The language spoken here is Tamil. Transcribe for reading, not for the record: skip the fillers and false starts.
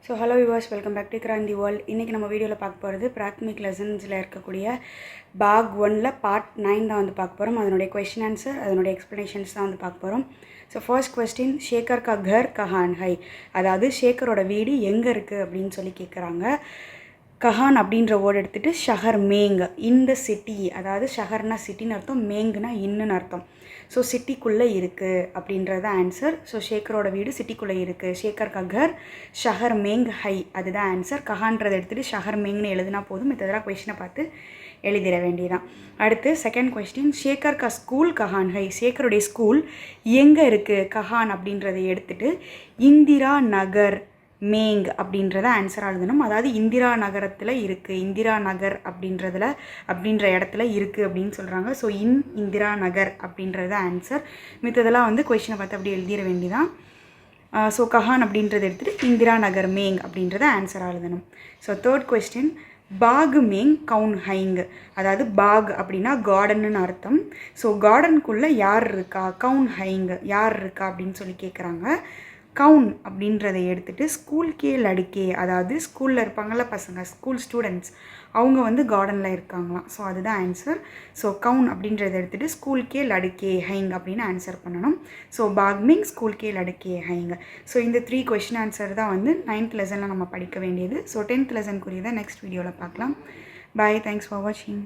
So hello viewers, welcome back to Kranthi world. இன்றைக்கி நம்ம வீடியோவில் பார்க்க போகிறது பிராத்மிக் லெசன்ஸில் இருக்கக்கூடிய பாக் 1ல் பார்ட் 9 தான் வந்து பார்க்க போகிறோம். அதனுடைய கொஸ்டின் ஆன்சர், அதனுடைய எக்ஸ்ப்ளனேஷன்ஸ் தான் வந்து பார்க்க போகிறோம். ஸோ ஃபர்ஸ்ட் கொஸ்டின், ஷேகர் கா கர் கஹான் ஹை, அதாவது ஷேகரோட வீடு எங்கே இருக்குது அப்படின்னு சொல்லி கேட்குறாங்க. கஹான் அப்படின்ற வேர்டு எடுத்துகிட்டு ஷஹர் மேங், இந்த சிட்டி, அதாவது ஷஹர்னா சிட்டின்னு அர்த்தம், மேங்குனா இன்னுன்னு அர்த்தம். ஸோ சிட்டிக்குள்ளே இருக்குது அப்படின்றது ஆன்சர். ஸோ ஷேகரோட வீடு சிட்டிக்குள்ளே இருக்குது. ஷேகர் கா கர் ஷஹர் மேங் ஹை, அதுதான் ஆன்சர். கஹான்றதை எடுத்துகிட்டு ஷஹர் மேங்னு எழுதினா போதும். மற்றதெல்லாம் கொஸ்டினை பார்த்து எழுதிட வேண்டியதான். அடுத்து செகண்ட் கொஸ்டின், ஷேகர் கா ஸ்கூல் கஹான் ஹை, ஷேகருடைய ஸ்கூல் எங்கே இருக்குது? கஹான் அப்படின்றதை எடுத்துகிட்டு இந்திரா நகர் மேங் அப்படின்றத ஆன்சராக எழுதணும். அதாவது இந்திரா நகரத்தில் இருக்குது, இந்திரா நகர் அப்படின்ற இடத்துல இருக்குது அப்படின்னு சொல்கிறாங்க. ஸோ இந்திரா நகர் அப்படின்றது ஆன்சர். மித்ததெல்லாம் வந்து கொஸ்டினை பார்த்து அப்படி எழுதிட வேண்டியதான். ஸோ கஹான் அப்படின்றத எடுத்துகிட்டு இந்திரா நகர் மேங் அப்படின்றத ஆன்சராக எழுதணும். ஸோ தேர்ட் கொஸ்டின், பாக் மேங் கவுன் ஹைங், அதாவது பாக் அப்படின்னா கார்டன்னு அர்த்தம். ஸோ கார்டனுக்குள்ளே யார் இருக்கா? கவுன் ஹைங், யார் இருக்கா அப்படின்னு சொல்லி கேட்குறாங்க. கவுன் அப்படின்றதை எடுத்துகிட்டு ஸ்கூல் கே லடுக்கே, அதாவது ஸ்கூலில் இருப்பாங்கள்ல பசங்க, ஸ்கூல் ஸ்டூடெண்ட்ஸ், அவங்க வந்து கார்டனில் இருக்காங்களாம். ஸோ அதுதான் ஆன்சர். ஸோ கவுன் அப்படின்றத எடுத்துகிட்டு ஸ்கூல் கே லடுக்கே ஹைங் அப்படின்னு ஆன்சர் பண்ணணும். ஸோ பாக்மிங் ஸ்கூல் கே லடுக்கே ஹைங். ஸோ இந்த 3 கொஸ்டின் ஆன்சர் தான் வந்து 9th லெசனில் நம்ம படிக்க வேண்டியது. ஸோ 10th லெசனுக்குரியதை நெக்ஸ்ட் வீடியோவில் பார்க்கலாம். பாய், தேங்க்ஸ் ஃபார் வாட்சிங்.